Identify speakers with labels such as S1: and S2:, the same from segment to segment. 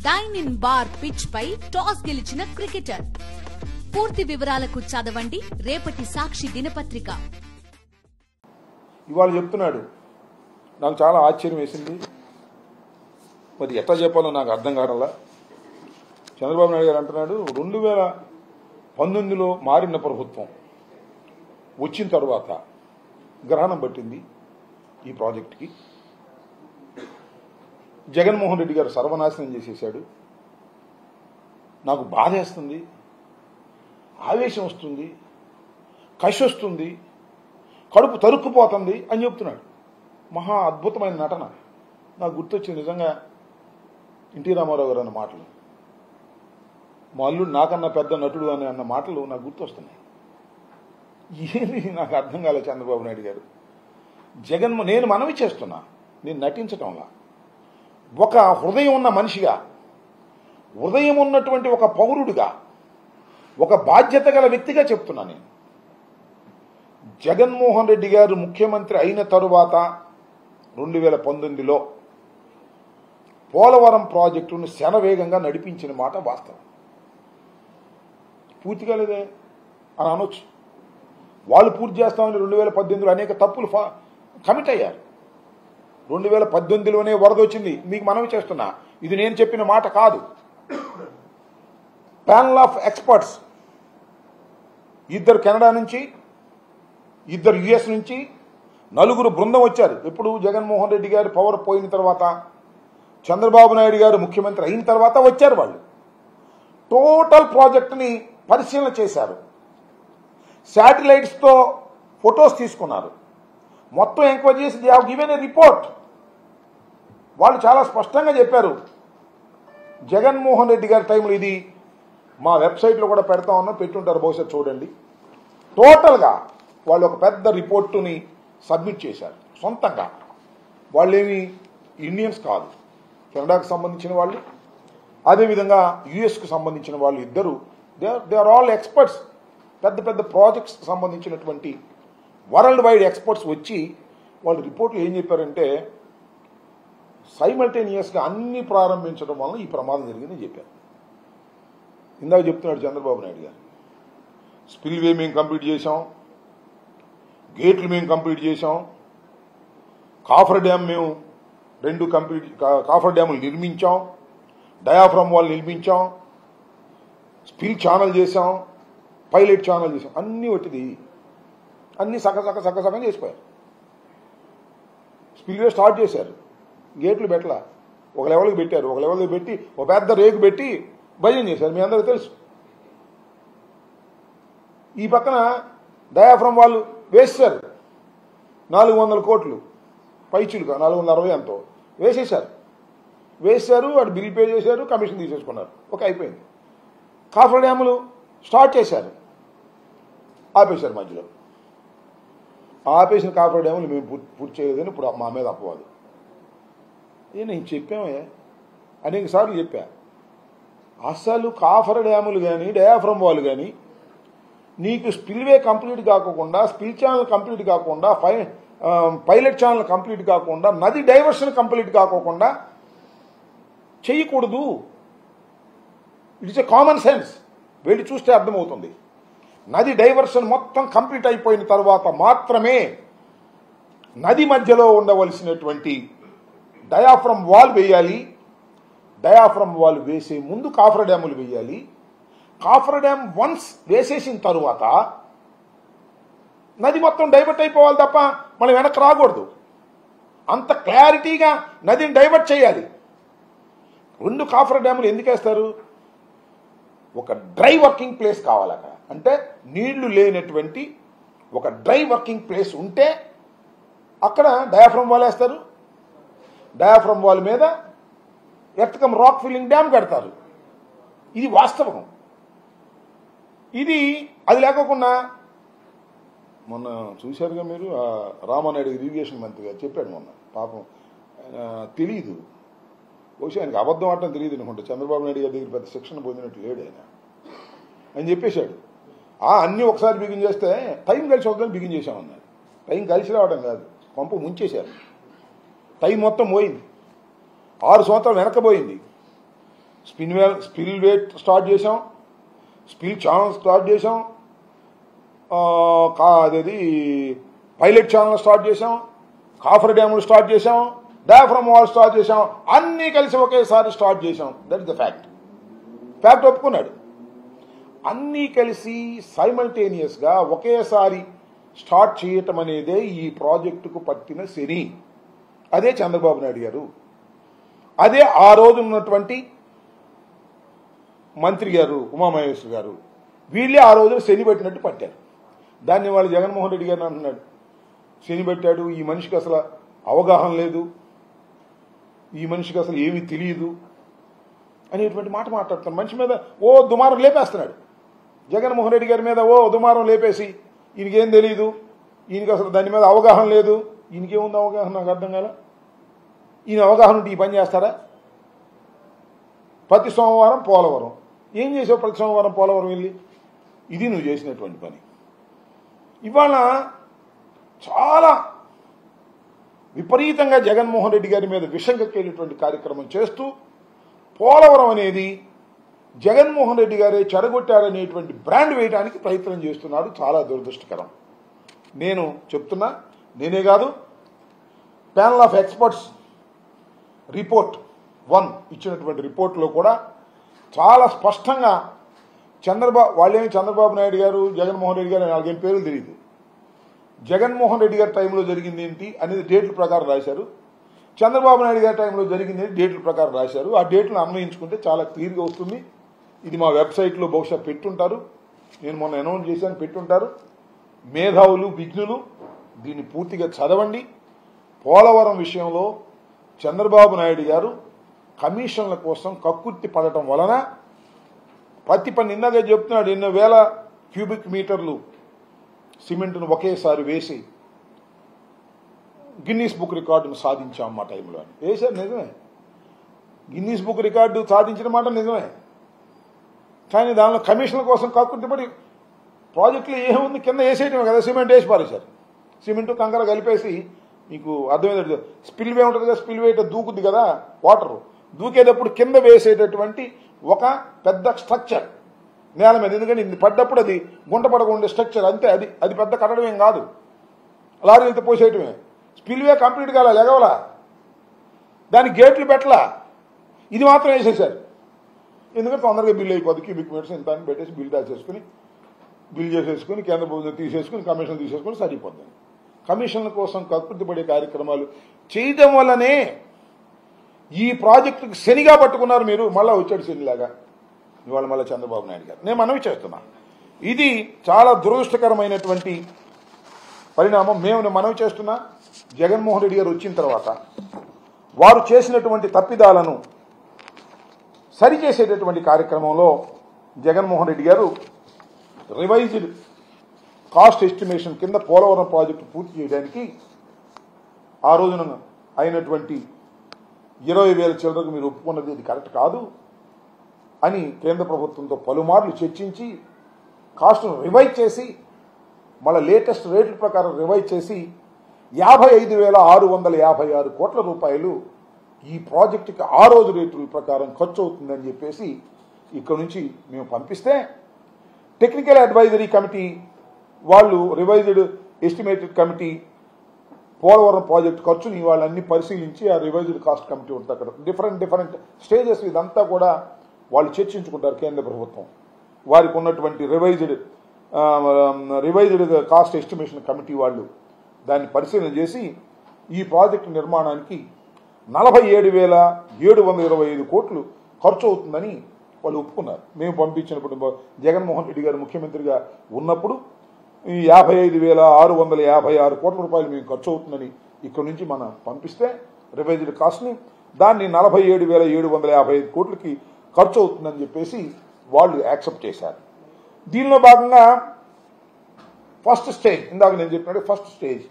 S1: Dyne ఇన్ బార్ pitch పై టాస్ గెలిచిన క్రికెటర్. పూర్తి వివరాలకు చదవండి రేపటి సాక్షి దినపత్రిక.
S2: ఇవాళ చెప్తున్నాడు, నాకు చాలా ఆశ్చర్యం వేసింది. మరి ఎట్లా చెప్పాలో నాకు అర్థం కావడంలా. చంద్రబాబు నాయుడు గారు అంటున్నాడు 2019లో మారిన ప్రభుత్వం వచ్చిన తర్వాత గ్రహణం పట్టింది ఈ ప్రాజెక్టుకి. జగన్మోహన్ రెడ్డి గారు సర్వనాశనం చేసేశాడు. నాకు బాధేస్తుంది, ఆవేశం వస్తుంది, కసి వస్తుంది, కడుపు తరుక్కుపోతుంది అని చెప్తున్నాడు. మహా అద్భుతమైన నటన. నాకు గుర్తొచ్చింది నిజంగా ఎన్టీ రామారావు గారు అన్న మాటలు. మా అల్లుడు నాకన్నా పెద్ద నటుడు అని అన్న మాటలు నాకు గుర్తొస్తున్నాయి. ఏమి నాకు అర్థం కాలేదు చంద్రబాబు నాయుడు గారు. నేను మనవి చేస్తున్నా, నేను నటించటంలా. ఒక హృదయం ఉన్న మనిషిగా, హృదయం ఉన్నటువంటి ఒక పౌరుడిగా, ఒక బాధ్యత గల వ్యక్తిగా చెప్తున్నా. నేను జగన్మోహన్ రెడ్డి గారు ముఖ్యమంత్రి అయిన తరువాత 2019లో పోలవరం ప్రాజెక్టును శరవేగంగా నడిపించిన మాట వాస్తవం. పూర్తిగా లేదే అని అనొచ్చు. వాళ్ళు పూర్తి చేస్తామని 2018లో అనేక తప్పులు కమిట్ అయ్యారు. 2018లోనే వరద వచ్చింది. మీకు మనవి చేస్తున్నా, ఇది నేను చెప్పిన మాట కాదు. ప్యానల్ ఆఫ్ ఎక్స్పర్ట్స్, 2 కెనడా నుంచి, 2 యుఎస్ నుంచి, 4 బృందం వచ్చారు. ఎప్పుడు జగన్మోహన్ రెడ్డి గారు పవర్ పోయిన తర్వాత, చంద్రబాబు నాయుడు గారు ముఖ్యమంత్రి అయిన తర్వాత వచ్చారు. వాళ్ళు టోటల్ ప్రాజెక్టుని పరిశీలన చేశారు. శాటిలైట్స్తో ఫొటోస్ తీసుకున్నారు. మొత్తం ఎంక్వైరీ చేసి they have given a report. వాళ్ళు చాలా స్పష్టంగా చెప్పారు. జగన్మోహన్ రెడ్డి గారి టైంలో, ఇది మా వెబ్సైట్లో కూడా పెడతా ఉన్నా, పెట్టుంటారు బహుశా చూడండి. టోటల్గా వాళ్ళు ఒక పెద్ద రిపోర్టుని సబ్మిట్ చేశారు సొంతంగా. వాళ్ళేమి ఇండియన్స్ కాదు, కెనడాకు సంబంధించిన వాళ్ళు, అదేవిధంగా యుఎస్కు సంబంధించిన వాళ్ళు. ఇద్దరు దే ఆర్ ఆల్ ఎక్స్పర్ట్స్. పెద్ద పెద్ద ప్రాజెక్ట్స్ సంబంధించినటువంటి వరల్డ్ వైడ్ ఎక్స్పర్ట్స్ వచ్చి వాళ్ళు రిపోర్ట్లు ఏం చెప్పారంటే, సైమల్టేనియస్గా అన్ని ప్రారంభించడం వలన ఈ ప్రమాదం జరిగిందని చెప్పారు. ఇందాక చెప్తున్నాడు చంద్రబాబు నాయుడు గారు, స్పిల్వే మేము కంప్లీట్ చేశాం, గేట్లు మేము కంప్లీట్ చేశాం, కాఫర్ డ్యామ్ మేము 2 కాఫర్ డ్యాములు నిర్మించాం, డయాఫ్రమ్ వాల్ నిర్మించాం, స్పిల్ ఛానల్ చేశాం, పైలట్ ఛానల్ చేశాం. అన్నీ ఒట్టిది, అన్నీ సగం చేసిపోయారు. స్పిల్వే స్టార్ట్ చేశారు, గేట్లు పెట్టలా, ఒక లెవెల్కి పెట్టారు, ఒక లెవెల్కి పెట్టి ఒక పెద్ద రేకు పెట్టి భజన చేశారు. మీ అందరికీ తెలుసు. ఈ పక్కన డయాఫ్రమ్ వాళ్ళు వేసేశారు. 400 కోట్లు పైచులుగా, 460 ఎంతో వేసేశారు. అటు బిల్ పే చేశారు, కమిషన్ తీసేసుకున్నారు. అయిపోయింది. కాఫర్ డ్యాములు స్టార్ట్ చేశారు, ఆపేశారు మధ్యలో. ఆపేసిన కాఫర్ డ్యాములు మేము పూర్తి చేయలేదని ఇప్పుడు మా మీద అపవాదు. నేను చెప్పామే, అనేక సార్లు చెప్పా. అసలు కాఫర్ డ్యాములు కానీ, డయాఫ్రమ్ వాల్ కానీ నీకు స్పిల్వే కంప్లీట్ కాకుండా, స్పిల్ ఛానల్ కంప్లీట్ కాకుండా, పైలట్ ఛానల్ కంప్లీట్ కాకుండా, నది డైవర్షన్ కంప్లీట్ కాకోకుండా చేయకూడదు. It's a common sense. వెళ్ళి చూస్తే అర్థమవుతుంది. నది డైవర్షన్ మొత్తం కంప్లీట్ అయిపోయిన తర్వాత మాత్రమే నది మధ్యలో ఉండవలసినటువంటి డయాఫ్రమ్ వాల్ వేయాలి. డయాఫ్రమ్ వాల్ వేసే ముందు కాఫర్ డ్యాములు వేయాలి. కాఫర్ డ్యామ్ వన్స్ వేసేసిన తరువాత నది మొత్తం డైవర్ట్ అయిపోవాలి తప్ప మనం వెనక్కి రాకూడదు. అంత క్లారిటీగా నదిని డైవర్ట్ చేయాలి. 2 కాఫర్ డ్యాములు ఎందుకు వేస్తారు? ఒక డ్రై వర్కింగ్ ప్లేస్ కావాలి అక్కడ. అంటే నీళ్లు లేనటువంటి ఒక డ్రై వర్కింగ్ ప్లేస్ ఉంటే అక్కడ డయాఫ్రమ్ వాల్ వేస్తారు. డయాఫ్రమ్ వాల్ మీద ఎర్త్కమ్ రాక్ ఫిల్లింగ్ డ్యామ్ కడతారు. ఇది వాస్తవం. అది లేకోకుండా మొన్న చూశారుగా మీరు, రామానాయుడు ఇరిగేషన్ మంత్రి గారు చెప్పాడు మొన్న. పాపం తెలియదు, బహుశా ఆయనకి అబద్ధం ఆడటం తెలియదు అనుకుంటా. చంద్రబాబు నాయుడు గారి దగ్గర పెద్ద శిక్షణ పొందినట్టు లేడు ఆయన అని చెప్పేశాడు. అన్నీ ఒకసారి బిగిన్ చేస్తే టైం కలిసి వద్దని బిగిన్ చేశామన్నారు. టైం కలిసి రావడం కాదు, కొంప ముంచేశారు. టైం మొత్తం పోయింది. 6 సంవత్సరాలు వెనకపోయింది. స్పిల్ వేట్ స్టార్ట్ చేసాం, స్పిల్ ఛానల్ స్టార్ట్ చేసాం, అదేది పైలట్ ఛానల్ స్టార్ట్ చేసాం, కాఫర్ డ్యాములు స్టార్ట్ చేసాం, డయాఫ్రమ్ వాల్ స్టార్ట్ చేసాం, అన్నీ కలిసి ఒకేసారి స్టార్ట్ చేసాం. దట్ ఇస్ ద ఫ్యాక్ట్ ఒప్పుకున్నాడు. అన్నీ కలిసి సైమల్టేనియస్గా ఒకేసారి స్టార్ట్ చేయటం అనేదే ఈ ప్రాజెక్టుకు పట్టిన శని. అదే చంద్రబాబు నాయుడు గారు, అదే ఆ రోజు ఉన్నటువంటి మంత్రి గారు ఉమామహేశ్వర్ గారు, వీళ్ళే ఆ రోజు శని పెట్టినట్టు పట్టారు. దాన్ని వాళ్ళు జగన్మోహన్ రెడ్డి గారిని అంటున్నాడు, శని పెట్టాడు, ఈ మనిషికి అసలు అవగాహన లేదు, ఈ మనిషికి అసలు ఏమీ తెలియదు అనేటువంటి మాట మాట్లాడుతాడు. మనిషి మీద ఓ దుమారం లేపేస్తున్నాడు. జగన్మోహన్ రెడ్డి గారి మీద ఓ దుమారం లేపేసి ఈయనకేం తెలియదు, ఈయనకి అసలు దాని మీద అవగాహన లేదు. ఈయనకేముంది అవగాహన? నాకు అర్థం కాల. ఈయన అవగాహన ఉంటే ఈ పని చేస్తారా? ప్రతి సోమవారం పోలవరం ఏం చేసావు? ప్రతి సోమవారం పోలవరం వెళ్ళి ఇది నువ్వు చేసినటువంటి పని. ఇవాళ చాలా విపరీతంగా జగన్మోహన్ రెడ్డి గారి మీద విషం కక్కేటువంటి కార్యక్రమం చేస్తూ పోలవరం అనేది జగన్మోహన్ రెడ్డి గారే చెడగొట్టారనేటువంటి బ్రాండ్ వేయడానికి ప్రయత్నం చేస్తున్నాడు. చాలా దురదృష్టకరం. నేను చెప్తున్నా, నేనే కాదు, ప్యానల్ ఆఫ్ ఎక్స్పర్ట్స్ రిపోర్ట్ 1 ఇచ్చినటువంటి రిపోర్ట్లో కూడా చాలా స్పష్టంగా వాళ్ళేమి చంద్రబాబు నాయుడు గారు, జగన్మోహన్ రెడ్డి గారు నాలుగేం పేర్లు తెలియదు. జగన్మోహన్ రెడ్డి గారి టైంలో జరిగింది ఏంటి అనేది డేట్ల ప్రకారం రాశారు. చంద్రబాబు నాయుడు గారి టైంలో జరిగింది డేట్ల ప్రకారం రాశారు. ఆ డేట్లను అన్వయించుకుంటే చాలా క్లియర్గా వస్తుంది. ఇది మా వెబ్సైట్లో బహుశా పెట్టుంటారు, నేను మొన్న అనౌన్స్ చేశాను, పెట్టుంటారు. మేధావులు, విజ్ఞులు దీన్ని పూర్తిగా చదవండి. పోలవరం విషయంలో చంద్రబాబు నాయుడు గారు కమిషన్ల కోసం కక్కుర్తి పడటం వలన ప్రతి పని ఇందాక చెప్తున్నాడు, ఎన్నో వేల క్యూబిక్ మీటర్లు సిమెంట్ను ఒకేసారి వేసి గిన్నీస్ బుక్ రికార్డును సాధించాం మా టైంలో అని వేశారు. నిజమే, గిన్నీస్ బుక్ రికార్డు సాధించిన మాట నిజమే. కానీ దానిలో కమిషన్ల కోసం కక్కుర్తిపడి ప్రాజెక్టులో ఏముంది, కింద వేసేయటమే కదా, సిమెంట్ వేసి పారేశారు. సిమెంట్ కంకర కలిపేసి, మీకు అర్థమైంది, స్పిల్ వే ఉంటుంది కదా, స్పిల్ వే దూకుద్ది కదా వాటర్, దూకేటప్పుడు కింద వేసేటటువంటి ఒక పెద్ద స్ట్రక్చర్ నేల మీద. ఎందుకంటే ఇది పడ్డప్పుడు అది గుంట పడకుండా స్ట్రక్చర్ అంతే, అది పెద్ద కట్టడం ఏం కాదు, లారీలతో పోసేయటమే. స్పిల్ వే కంప్లీట్ కాల, లెగవలా, దానికి గేట్లు పెట్టలా, ఇది మాత్రం వేసేసారు. ఎందుకంటే తొందరగా బిల్ అయిపోద్ది, క్యూబిక్ మీటర్స్ ఇంత అని పెట్టేసి బిల్ చేసేసుకుని కేంద్ర ప్రభుత్వం తీసేసుకుని కమిషన్లు తీసేసుకుని సరిపోద్ది. కమిషన్ల కోసం కక్కుర్తి పడే కార్యక్రమాలు చేయడం వల్లనే ఈ ప్రాజెక్టుకి శనిగా పట్టుకున్నారు మీరు. మళ్ళా వచ్చాడు శనిలాగా ఇవాళ మళ్ళీ చంద్రబాబు నాయుడు గారు. నేను మనవి చేస్తున్నా, ఇది చాలా దురదృష్టకరమైనటువంటి పరిణామం. మేము మనవి చేస్తున్నా, జగన్మోహన్ రెడ్డి గారు వచ్చిన తర్వాత వారు చేసినటువంటి తప్పిదాలను సరిచేసేటటువంటి కార్యక్రమంలో జగన్మోహన్ రెడ్డి గారు రివైజ్డ్ కాస్ట్ ఎస్టిమేషన్ కింద పోలవరం ప్రాజెక్టు పూర్తి చేయడానికి ఆ రోజున అయినటువంటి 20,000 చిల్లరకు మీరు ఒప్పుకున్నది ఇది కరెక్ట్ కాదు అని కేంద్ర ప్రభుత్వంతో పలుమార్లు చర్చించి కాస్ట్ను రివైజ్ చేసి మళ్ళీ లేటెస్ట్ రేట్ల ప్రకారం రివైజ్ చేసి 55,656 కోట్ల రూపాయలు ఈ ప్రాజెక్టుకి ఆ రోజు రేట్ల ప్రకారం ఖర్చు అవుతుందని చెప్పేసి ఇక్కడ నుంచి మేము పంపిస్తే టెక్నికల్ అడ్వైజరీ కమిటీ వాళ్ళు revised estimated committee Polavaram project ఖర్చుని వాళ్ళన్ని పరిశీలించి ఆ రివైజ్డ్ కాస్ట్ కమిటీ ఉంటుంది అక్కడ డిఫరెంట్ స్టేజెస్ ఇదంతా కూడా వాళ్ళు చర్చించుకుంటారు. కేంద్ర ప్రభుత్వం వారికి ఉన్నటువంటి రివైజ్డ్ కాస్ట్ ఎస్టిమేషన్ కమిటీ వాళ్ళు దాన్ని పరిశీలన చేసి ఈ ప్రాజెక్టు నిర్మాణానికి 47,725 కోట్లు ఖర్చు అవుతుందని వాళ్ళు ఒప్పుకున్నారు. మేము పంపించినప్పుడు జగన్మోహన్ రెడ్డి గారు ముఖ్యమంత్రిగా ఉన్నప్పుడు ఈ 55,656 కోట్ల రూపాయలు మేము ఖర్చు అవుతుందని ఇక్కడ నుంచి మనం పంపిస్తే రివైజ్డ్ కాస్ట్ని దాన్ని 47,755 కోట్లకి ఖర్చు అవుతుందని చెప్పేసి వాళ్ళు యాక్సెప్ట్ చేశారు. దీనిలో భాగంగా ఫస్ట్ స్టేజ్ ఇందాక నేను చెప్పినట్టు ఫస్ట్ స్టేజ్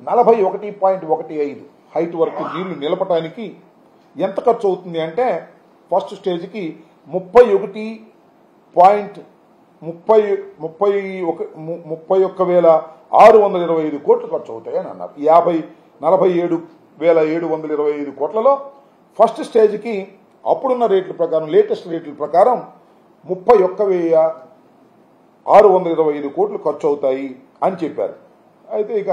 S2: 41.15 హైట్ వరకు నీళ్లు నిలపడానికి ఎంత ఖర్చు అవుతుంది అంటే ఫస్ట్ స్టేజ్కి 31,625 కోట్లు ఖర్చు అవుతాయని అన్నారు. 47,725 కోట్లలో ఫస్ట్ స్టేజ్కి అప్పుడున్న రేట్ల ప్రకారం, లేటెస్ట్ రేట్ల ప్రకారం 31,625 కోట్లు ఖర్చు అవుతాయి అని చెప్పారు. అయితే ఇక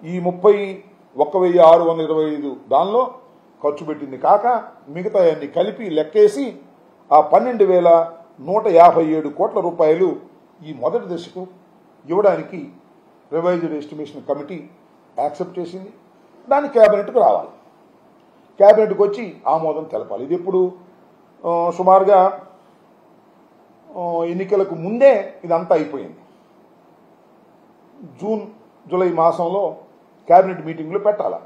S2: ఈ 31,625 దానిలో ఖర్చు పెట్టింది కాక మిగతా అన్ని కలిపి లెక్కేసి ఆ 12,157 కోట్ల రూపాయలు ఈ మొదటి దశకు ఇవ్వడానికి రివైజ్డ్ ఎస్టిమేషన్ కమిటీ యాక్సెప్ట్ చేసింది. దాన్ని కేబినెట్కు రావాలి, కేబినెట్కి వచ్చి ఆమోదం తెలపాలి. ఇది ఇప్పుడు సుమారుగా ఎన్నికలకు ముందే ఇదంతా అయిపోయింది. జూన్ జూలై మాసంలో కేబినెట్ మీటింగ్లో పెట్టాలి.